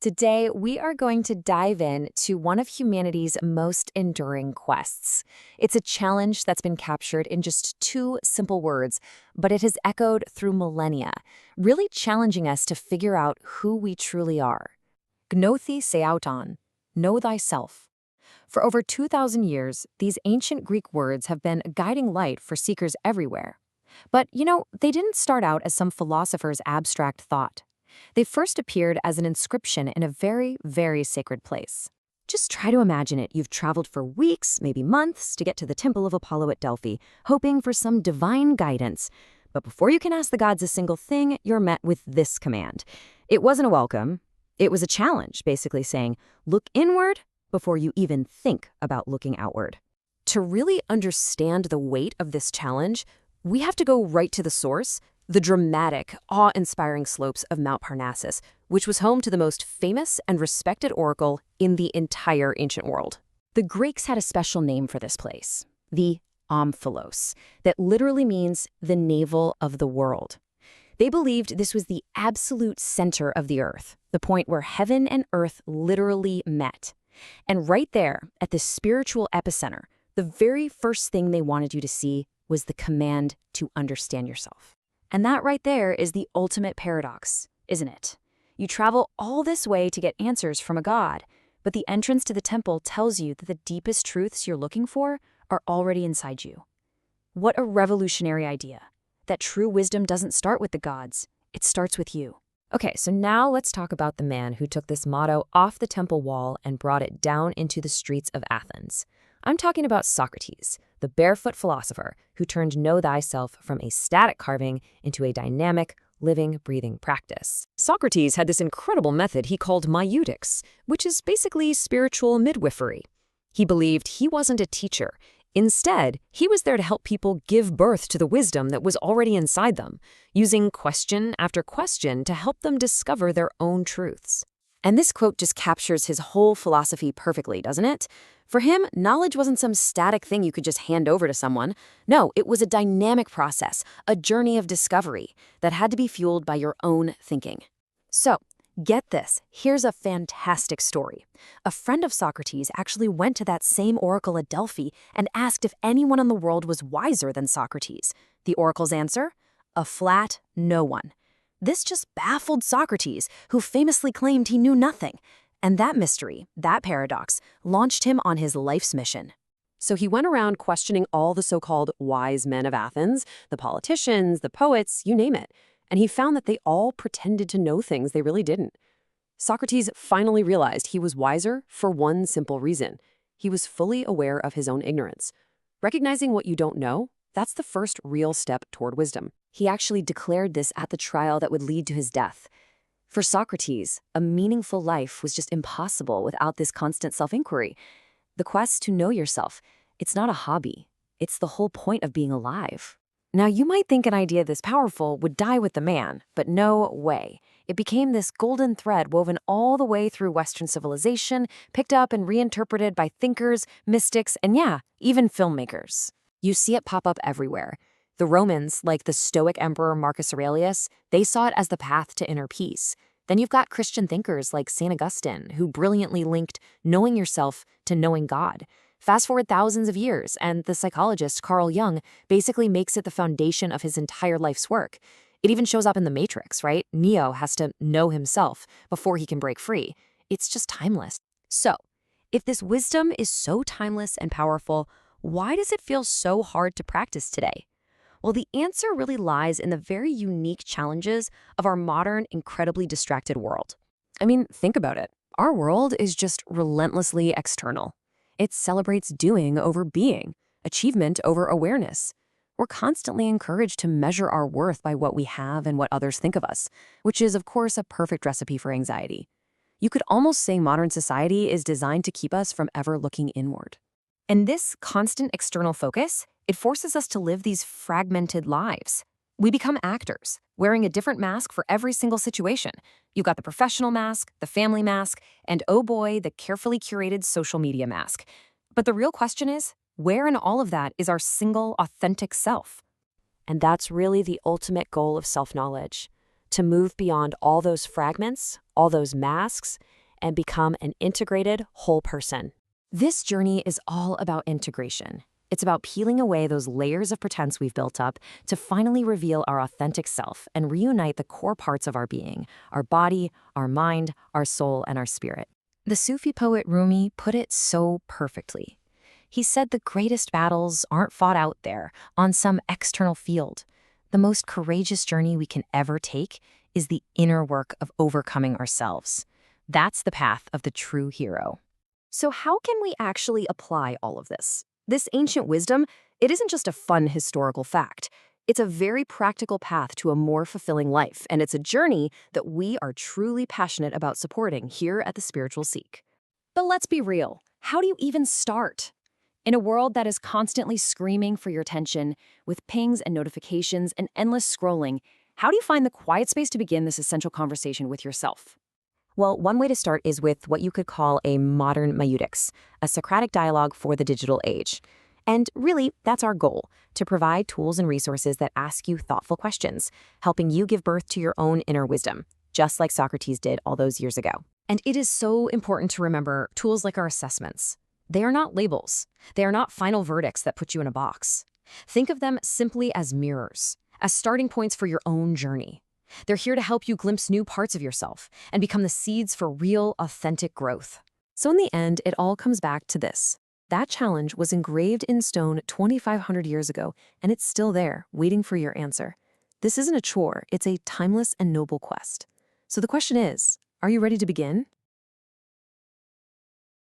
Today, we are going to dive in to one of humanity's most enduring quests. It's a challenge that's been captured in just two simple words, but it has echoed through millennia, really challenging us to figure out who we truly are. Gnōthi Seauton, know thyself. For over 2,000 years, these ancient Greek words have been a guiding light for seekers everywhere. But, they didn't start out as some philosopher's abstract thought. They first appeared as an inscription in a very, very sacred place. Just try to imagine it. You've traveled for weeks, maybe months, to get to the Temple of Apollo at Delphi, hoping for some divine guidance. But before you can ask the gods a single thing, you're met with this command. It wasn't a welcome. It was a challenge, basically saying, look inward before you even think about looking outward. To really understand the weight of this challenge, we have to go right to the source, the dramatic, awe-inspiring slopes of Mount Parnassus, which was home to the most famous and respected oracle in the entire ancient world. The Greeks had a special name for this place, the Omphalos, that literally means the navel of the world. They believed this was the absolute center of the earth, the point where heaven and earth literally met. And right there, at the spiritual epicenter, the very first thing they wanted you to see was the command to understand yourself. And that right there is the ultimate paradox, isn't it? You travel all this way to get answers from a god, but the entrance to the temple tells you that the deepest truths you're looking for are already inside you. What a revolutionary idea, that true wisdom doesn't start with the gods, it starts with you. Okay, so now let's talk about the man who took this motto off the temple wall and brought it down into the streets of Athens. I'm talking about Socrates, the barefoot philosopher who turned know thyself from a static carving into a dynamic, living, breathing practice. Socrates had this incredible method he called maieutic, which is basically spiritual midwifery. He believed he wasn't a teacher. Instead, he was there to help people give birth to the wisdom that was already inside them, using question after question to help them discover their own truths. And this quote just captures his whole philosophy perfectly, doesn't it? For him, knowledge wasn't some static thing you could just hand over to someone. No, it was a dynamic process, a journey of discovery that had to be fueled by your own thinking. So, get this, here's a fantastic story. A friend of Socrates actually went to that same oracle at Delphi and asked if anyone in the world was wiser than Socrates. The oracle's answer? A flat no one. This just baffled Socrates, who famously claimed he knew nothing. And that mystery, that paradox, launched him on his life's mission. So he went around questioning all the so-called wise men of Athens, the politicians, the poets, you name it. And he found that they all pretended to know things they really didn't. Socrates finally realized he was wiser for one simple reason. He was fully aware of his own ignorance. Recognizing what you don't know, that's the first real step toward wisdom. He actually declared this at the trial that would lead to his death. For Socrates, a meaningful life was just impossible without this constant self-inquiry. The quest to know yourself, it's not a hobby. It's the whole point of being alive. Now, you might think an idea this powerful would die with the man, but no way. It became this golden thread woven all the way through Western civilization, picked up and reinterpreted by thinkers, mystics, and even filmmakers. You see it pop up everywhere. The Romans, like the Stoic emperor Marcus Aurelius, they saw it as the path to inner peace. Then you've got Christian thinkers like St. Augustine, who brilliantly linked knowing yourself to knowing God. Fast forward thousands of years, and the psychologist Carl Jung basically makes it the foundation of his entire life's work. It even shows up in The Matrix, right? Neo has to know himself before he can break free. It's just timeless. So, if this wisdom is so timeless and powerful, why does it feel so hard to practice today? Well, the answer really lies in the very unique challenges of our modern, incredibly distracted world. I mean, think about it. Our world is just relentlessly external. It celebrates doing over being, achievement over awareness. We're constantly encouraged to measure our worth by what we have and what others think of us, which is, of course, a perfect recipe for anxiety. You could almost say modern society is designed to keep us from ever looking inward. And this constant external focus, it forces us to live these fragmented lives. We become actors, wearing a different mask for every single situation. You've got the professional mask, the family mask, and oh boy, the carefully curated social media mask. But the real question is, where in all of that is our single, authentic self? And that's really the ultimate goal of self-knowledge. to move beyond all those fragments, all those masks, and become an integrated whole person. This journey is all about integration. It's about peeling away those layers of pretense we've built up to finally reveal our authentic self and reunite the core parts of our being, our body, our mind, our soul, and our spirit. The Sufi poet Rumi put it so perfectly. He said the greatest battles aren't fought out there on some external field. The most courageous journey we can ever take is the inner work of overcoming ourselves. That's the path of the true hero. So how can we actually apply all of this? This ancient wisdom, it isn't just a fun historical fact. It's a very practical path to a more fulfilling life, and it's a journey that we are truly passionate about supporting here at the Spiritual Seek. But let's be real. How do you even start? In a world that is constantly screaming for your attention, with pings and notifications and endless scrolling, how do you find the quiet space to begin this essential conversation with yourself? Well, one way to start is with what you could call a modern maieutic, a Socratic dialogue for the digital age. And really, that's our goal, to provide tools and resources that ask you thoughtful questions, helping you give birth to your own inner wisdom, just like Socrates did all those years ago. And it is so important to remember tools like our assessments. They are not labels. They are not final verdicts that put you in a box. Think of them simply as mirrors, as starting points for your own journey. They're here to help you glimpse new parts of yourself and become the seeds for real, authentic growth. So in the end, it all comes back to this. That challenge was engraved in stone 2,500 years ago, and it's still there, waiting for your answer. This isn't a chore, it's a timeless and noble quest. So the question is, are you ready to begin?